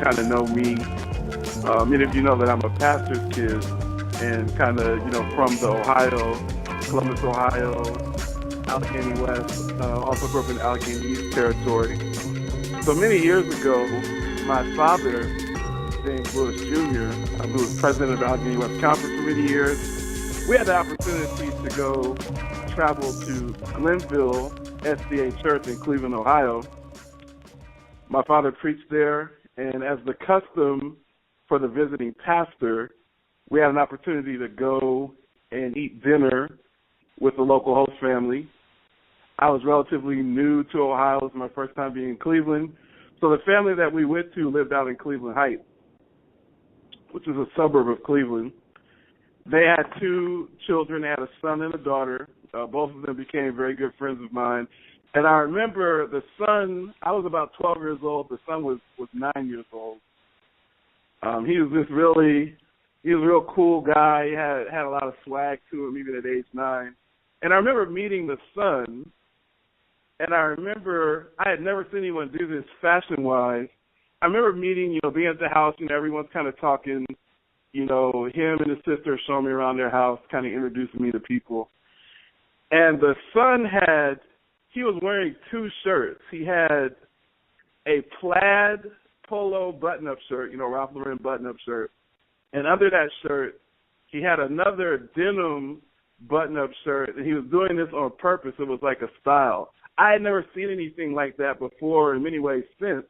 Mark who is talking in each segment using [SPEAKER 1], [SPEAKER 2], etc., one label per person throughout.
[SPEAKER 1] kind of know me, many of you know that I'm a pastor's kid and kind of, from the Ohio, Columbus, Ohio, Allegheny West, also grew up in Allegheny East territory. So many years ago, my father, James Lewis Jr., who was president of the Allegheny West Conference for many years, we had the opportunity to go travel to Glenville SDA Church in Cleveland, Ohio. My father preached there, and as the custom for the visiting pastor, we had an opportunity to go and eat dinner with the local host family. I was relatively new to Ohio. It was my first time being in Cleveland. So the family that we went to lived out in Cleveland Heights, which is a suburb of Cleveland. They had two children. They had a son and a daughter. Both of them became very good friends of mine. And I remember the son, I was about 12 years old. The son was 9 years old. He was a real cool guy. He had a lot of swag to him, even at age 9. And I remember meeting the son, and I remember I had never seen anyone do this fashion-wise. I remember meeting, being at the house, everyone's kind of talking, him and his sister showing me around their house, kind of introducing me to people. And the son he was wearing two shirts. He had a plaid polo button-up shirt, Ralph Lauren button-up shirt. And under that shirt, he had another denim button-up shirt, and he was doing this on purpose. It was like a style. I had never seen anything like that before in many ways since.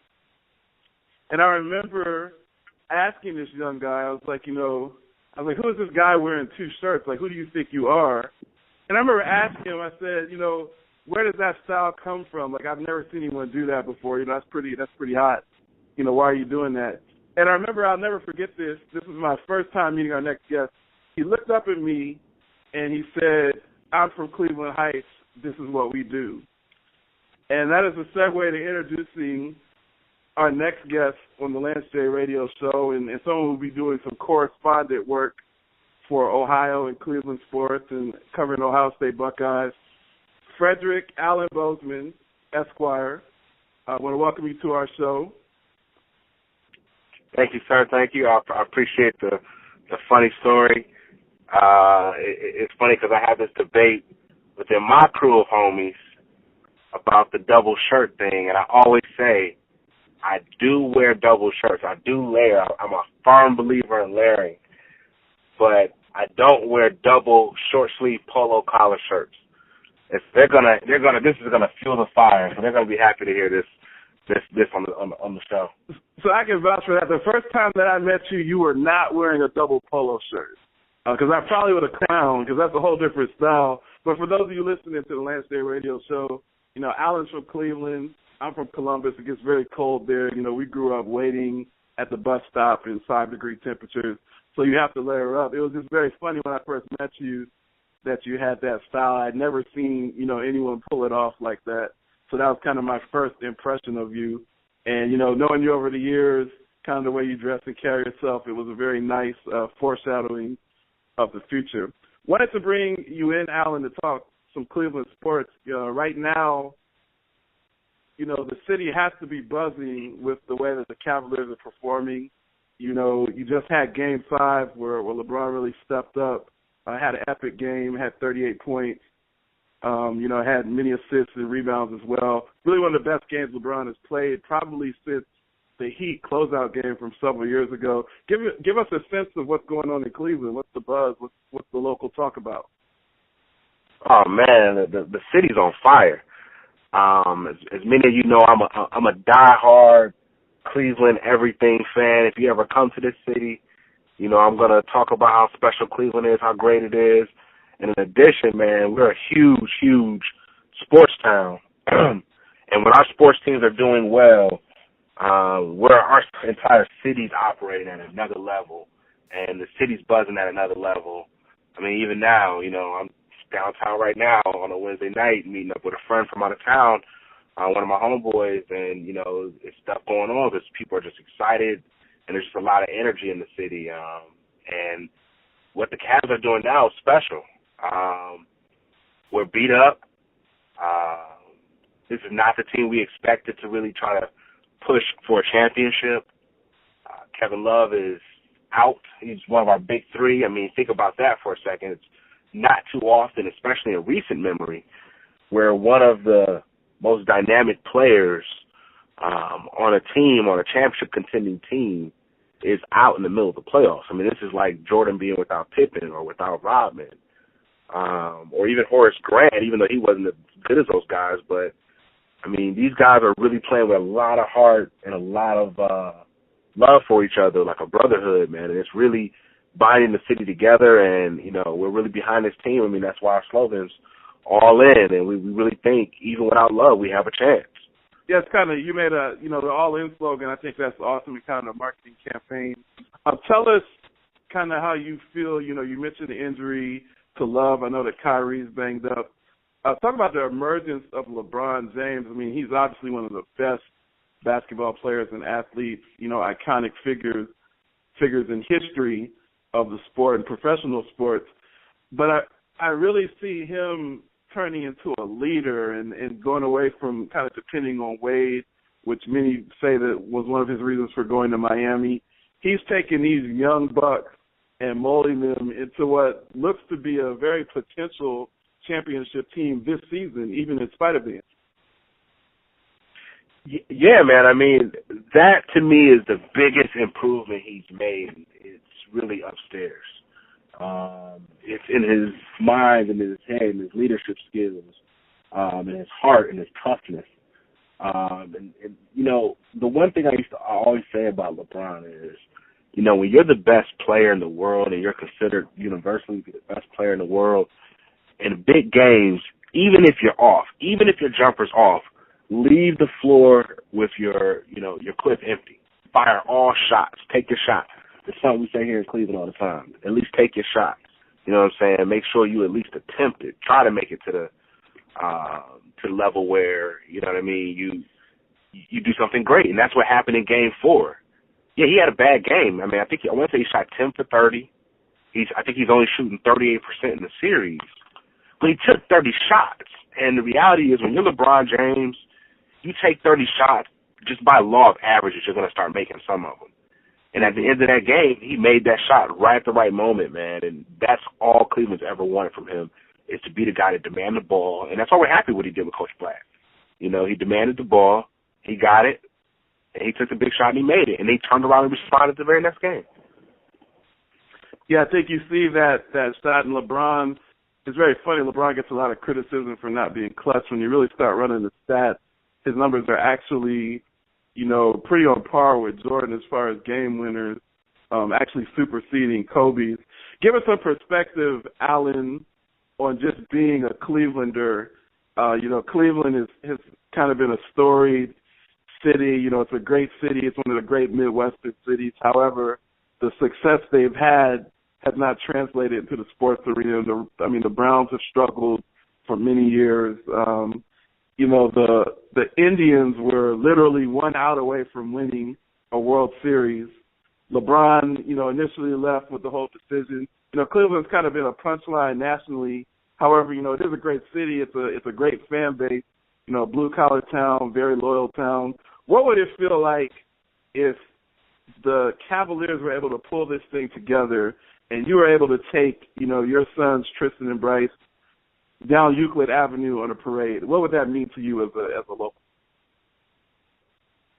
[SPEAKER 1] And I remember asking this young guy, I was like, who is this guy wearing two shirts? Like, who do you think you are? And I remember asking him, I said, where does that style come from? Like, I've never seen anyone do that before. That's pretty hot. Why are you doing that? And I remember, I'll never forget this. This was my first time meeting our next guest. He looked up at me and he said, I'm from Cleveland Heights. This is what we do. And that is a segue to introducing our next guest on the Lance J Radio Show, and someone who will be doing some correspondent work for Ohio and Cleveland sports and covering Ohio State Buckeyes. Frederick Allen Bozeman, Esquire. I want to welcome you to our show.
[SPEAKER 2] Thank you, sir. Thank you. I appreciate the funny story. It's funny because I have this debate within my crew of homies about the double shirt thing, and I always say I do wear double shirts. I do layer. I'm a firm believer in layering, but I don't wear double short sleeve polo collar shirts. If this is gonna fuel the fire, so they're gonna be happy to hear this on the show.
[SPEAKER 1] So I can vouch for that. The first time that I met you, you were not wearing a double polo shirt, because I probably would have clowned, because that's a whole different style. But for those of you listening to the Lance Day Radio Show, Alan's from Cleveland. I'm from Columbus. It gets very cold there. We grew up waiting at the bus stop in 5-degree temperatures, so you have to layer up. It was just very funny when I first met you that you had that style. I'd never seen, anyone pull it off like that. So that was kind of my first impression of you. And, knowing you over the years, kind of the way you dress and carry yourself, it was a very nice foreshadowing of the future. Wanted to bring you in, Alan, to talk some Cleveland sports. Right now, the city has to be buzzing with the way that the Cavaliers are performing. You just had Game 5 where LeBron really stepped up. Had an epic game, had 38 points, had many assists and rebounds as well. Really one of the best games LeBron has played probably since the Heat closeout game from several years ago. Give us a sense of what's going on in Cleveland. What's the buzz? What's the local talk about?
[SPEAKER 2] Oh, man, the city's on fire. As many of you know, I'm a diehard Cleveland everything fan. If you ever come to this city, I'm going to talk about how special Cleveland is, how great it is. And in addition, man, we're a huge, huge sports town. And when our sports teams are doing well, our entire city's operating at another level. And the city's buzzing at another level. I mean, even now, I'm downtown right now on a Wednesday night meeting up with a friend from out of town, one of my homeboys, and, it's stuff going on because people are just excited. And there's just a lot of energy in the city. And what the Cavs are doing now is special. We're beat up. This is not the team we expected to really try to push for a championship. Kevin Love is out. He's one of our big three. I mean, think about that for a second. It's not too often, especially in recent memory, where one of the most dynamic players on a team, on a championship contending team, is out in the middle of the playoffs. I mean, this is like Jordan being without Pippen or without Rodman, or even Horace Grant, even though he wasn't as good as those guys. But, I mean, these guys are really playing with a lot of heart and a lot of love for each other, like a brotherhood, man. And it's really binding the city together, and, you know, we're really behind this team. I mean, that's why our slogan's all in, and we really think even without love, we have a chance.
[SPEAKER 1] Yeah, it's kind of, you made a, you know, the all-in slogan. I think that's awesome, and kind of a marketing campaign. Tell us kind of how you feel. You know, you mentioned the injury to Love. I know that Kyrie's banged up. Talk about the emergence of LeBron James. I mean, he's obviously one of the best basketball players and athletes, you know, iconic figures in history of the sport and professional sports. But I really see him turning into a leader and going away from kind of depending on Wade, which many say that was one of his reasons for going to Miami. He's taking these young bucks and molding them into what looks to be a very potential championship team this season, even in spite of the injury.
[SPEAKER 2] Yeah, man. I mean, that to me is the biggest improvement he's made. It's really upstairs. It's in his mind and in his head and his leadership skills, and his heart and his toughness. And you know, the one thing I always say about LeBron is, you know, when you're the best player in the world and you're considered universally the best player in the world, in big games, even if you're off, even if your jumper's off, leave the floor with your clip empty. Fire all shots. Take your shot. It's something we say here in Cleveland all the time. At least take your shot. You know what I'm saying? Make sure you at least attempt it. Try to make it to the level where, you know what I mean, you do something great. And that's what happened in Game 4. Yeah, he had a bad game. I mean, I want to say he shot 10 for 30. I think he's only shooting 38% in the series. But he took 30 shots. And the reality is when you're LeBron James, you take 30 shots, just by law of averages, you're going to start making some of them. And at the end of that game, he made that shot right at the right moment, man. And that's all Cleveland's ever wanted from him, is to be the guy to demand the ball. And that's why we're happy what he did with Coach Black. You know, he demanded the ball, he got it, and he took the big shot and he made it. And they turned around and responded the very next game.
[SPEAKER 1] Yeah, I think you see that shot, and LeBron, it's very funny. LeBron gets a lot of criticism for not being clutch. When you really start running the stats, his numbers are actually, you know, pretty on par with Jordan as far as game winners, actually superseding Kobe's. Give us some perspective, Alan, on just being a Clevelander. You know, Cleveland has kind of been a storied city. You know, it's a great city. It's one of the great Midwestern cities. However, the success they've had has not translated into the sports arena. The Browns have struggled for many years. You know, the Indians were literally 1 out away from winning a World Series. LeBron, you know, initially left with the whole decision. You know, Cleveland's kind of been a punchline nationally. However, you know, it is a great city. It's a great fan base. You know, blue-collar town, very loyal town. What would it feel like if the Cavaliers were able to pull this thing together and you were able to take, you know, your sons, Tristan and Bryce, down Euclid Avenue on a parade? What would that mean to you as a local?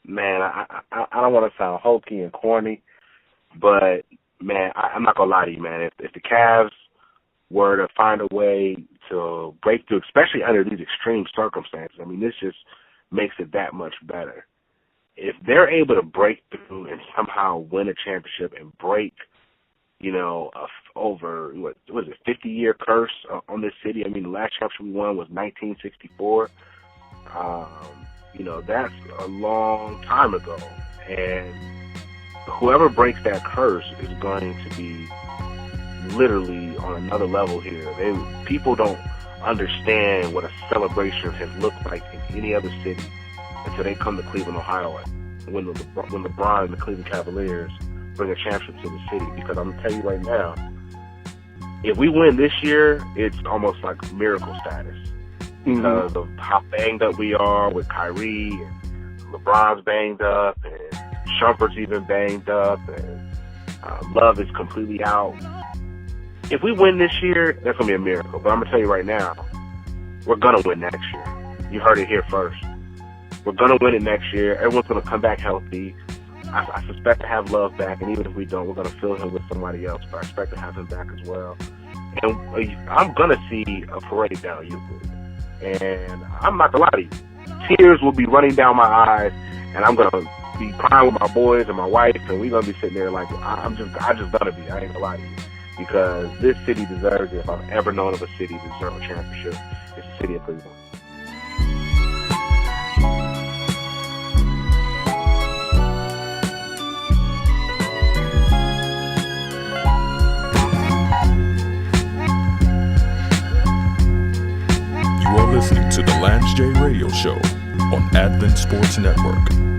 [SPEAKER 2] Man, I don't want to sound hokey and corny, but, man, I'm not going to lie to you, man. If the Cavs were to find a way to break through, especially under these extreme circumstances, I mean, this just makes it that much better. If they're able to break through and somehow win a championship and break, you know, over, what was it, 50-year curse on this city. I mean, the last championship we won was 1964. You know, that's a long time ago. And whoever breaks that curse is going to be literally on another level here. People don't understand what a celebration has looked like in any other city until they come to Cleveland, Ohio, when LeBron and the Cleveland Cavaliers bring a championship to the city. Because I'm going to tell you right now, if we win this year, it's almost like miracle status. Because of how banged up we are with Kyrie, and LeBron's banged up, and Shumpert's even banged up, and Love is completely out. If we win this year, that's going to be a miracle. But I'm going to tell you right now, we're going to win next year. You heard it here first. We're going to win it next year. Everyone's going to come back healthy. I suspect to have Love back, and even if we don't, we're going to fill him with somebody else, but I expect to have him back as well. And I'm going to see a parade down Euclid. And I'm not going to lie to you. Tears will be running down my eyes, and I'm going to be crying with my boys and my wife, and we're going to be sitting there like, I just going to be. I ain't going to lie to you. Because this city deserves it. If I've ever known of a city to deserve a championship, it's the city of Cleveland.
[SPEAKER 3] You are listening to the Lance J Radio Show on Advent Sports Network.